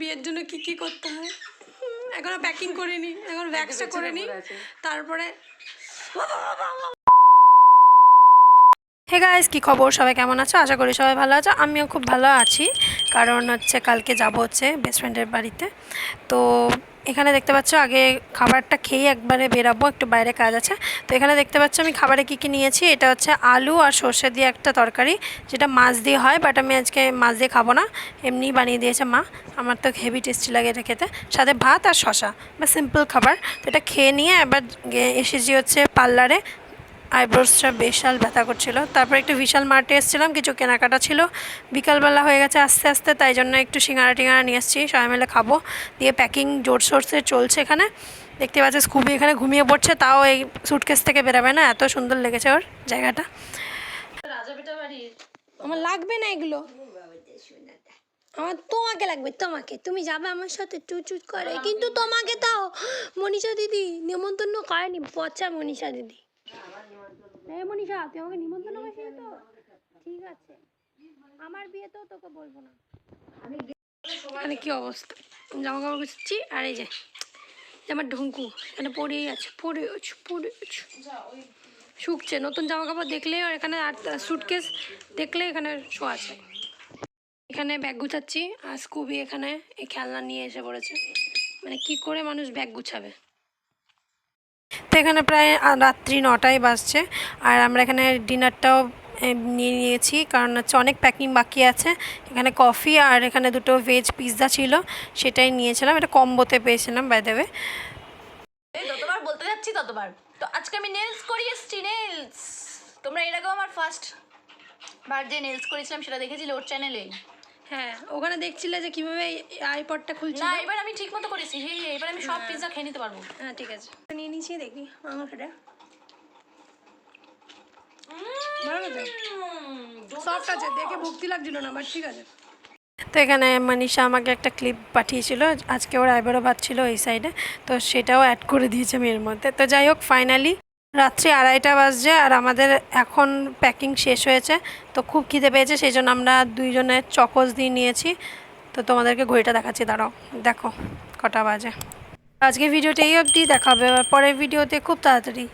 বিয়ের জন্য কি করতে হয়। এখনো প্যাকিং করিনি, এখন ভ্যাক্সটা করে নিই, তারপরে। হে গাইস, কী খবর? সবাই কেমন আছো? আশা করি সবাই ভালো আছো। আমিও খুব ভালো আছি, কারণ হচ্ছে কালকে যাব হচ্ছে বেস্ট ফ্রেন্ডের বাড়িতে। তো এখানে দেখতে পাচ্ছ, আগে খাবারটা খেয়ে একবারে বেরাবো, একটু বাইরে কাজ আছে। তো এখানে দেখতে পাচ্ছ আমি খাবারে কী নিয়েছি। এটা হচ্ছে আলু আর সর্ষে দিয়ে একটা তরকারি, যেটা মাছ দিয়ে হয়, বাট আমি আজকে মাছ দিয়ে খাবো না, এমনিই বানিয়ে দিয়েছে মা। আমার তো হেভি টেস্টি লাগে এটা খেতে, সাথে ভাত আর শশা, বা সিম্পল খাবার। তো এটা খেয়ে নিয়ে এবার এসেছি হচ্ছে পার্লারে। আইব্রোসটা বিশাল ব্যথা করছিল। তারপর একটু বিশাল মার্টে এসেছিলাম, কিছু কেনাকাটা ছিল। বিকালবেলা হয়ে গেছে আস্তে আস্তে, তাই জন্য একটু সিঙ্গারা টিঙ্গারা নিয়ে এসেছি, সবাই মিলে খাবো। দিয়ে প্যাকিং জোর সোর্সে চলছে এখানে। দেখতে পাচ্ছি স্কুবি এখানে ঘুমিয়ে পড়ছে, তাও এই সুটকেস থেকে বেরাবে না, এত সুন্দর লেগেছে ওর জায়গাটা। আমার লাগবে না এগুলো, আমার তোমাকে লাগবে, তোমাকে। তুমি যাবে আমার সাথে চুচুচ করে, কিন্তু তোমাকে তাও মনীষা দিদি নিমন্ত্রণ করেনি, পচা মনীষা দিদি। এই মনীষা, তুই আমাকে নিমন্ত্রণ করিস তো? ঠিক আছে, আমার বিয়েতেও তোকে বলবো না। এখানে কি অবস্থা, জামা কাপড় গুছাচ্ছি, আর এই যে আমার ঢুঙ্কু এখানে পড়েই আছে, পড়ে আছে। শুকছে, নতুন জামা কাপড় দেখলে, আর এখানে আর সুটকেস দেখলে এখানে শো আছে। এখানে ব্যাগ গুছাচ্ছি, আর স্কুবি এখানে এই খেলনা নিয়ে এসে পড়েছে। মানে কি করে মানুষ ব্যাগ গুছাবে। তো এখানে প্রায় রাত্রি 9টাই বাজছে, আর আমরা এখানে ডিনারটাও নিয়ে নিয়েছি, কারণ হচ্ছে অনেক প্যাকিং বাকি আছে। এখানে কফি আর এখানে দুটো ভেজ পিৎজা ছিল, সেটাই নিয়েছিলাম। এটা কম্বোতে পেয়েছিলাম বাই দ্য ওয়ে। যতবার বলতে যাচ্ছি ততবার। তো আজকে আমি নেলস করি এসেছি, নেলস। তোমরা এর আগেও আমার ফার্স্ট বার যে নেলস করেছিলাম সেটা দেখেছিলে ওর চ্যানেলে। হ্যাঁ, ওখানে দেখছিলে যে কিভাবে আইপডটা খুলছে। না, এবার আমি ঠিক মতো করেছি। এবার আমি সব পিৎজা খেয়ে নিতে পারবো। হ্যাঁ ঠিক আছে, নিয়ে নিচ্ছি, দেখি মাংসটা সফট আছে, দেখে ভক্তি লাগছিল না, বাট ঠিক আছে। তো এখানে মনীষা আমাকে একটা ক্লিপ পাঠিয়েছিল, আজকে ওর আইবুড়ো ভাত ছিল এই সাইডে, তো সেটাও অ্যাড করে দিয়েছে আমি এর মধ্যে। তো যাই হোক, ফাইনালি রাত্রি 2:30 বাজছে, আর আমাদের এখন প্যাকিং শেষ হয়েছে। তো খুব খিদে পেয়েছে, সেই জন্য আমরা দুইজনের চকোস দিয়ে নিয়েছি। তো তোমাদেরকে ঘড়িটা দেখাচ্ছি, দাঁড়াও, দেখো কটা বাজে। আজকে ভিডিওটা এই অবধি, দেখা হবে পরের ভিডিওতে খুব তাড়াতাড়ি।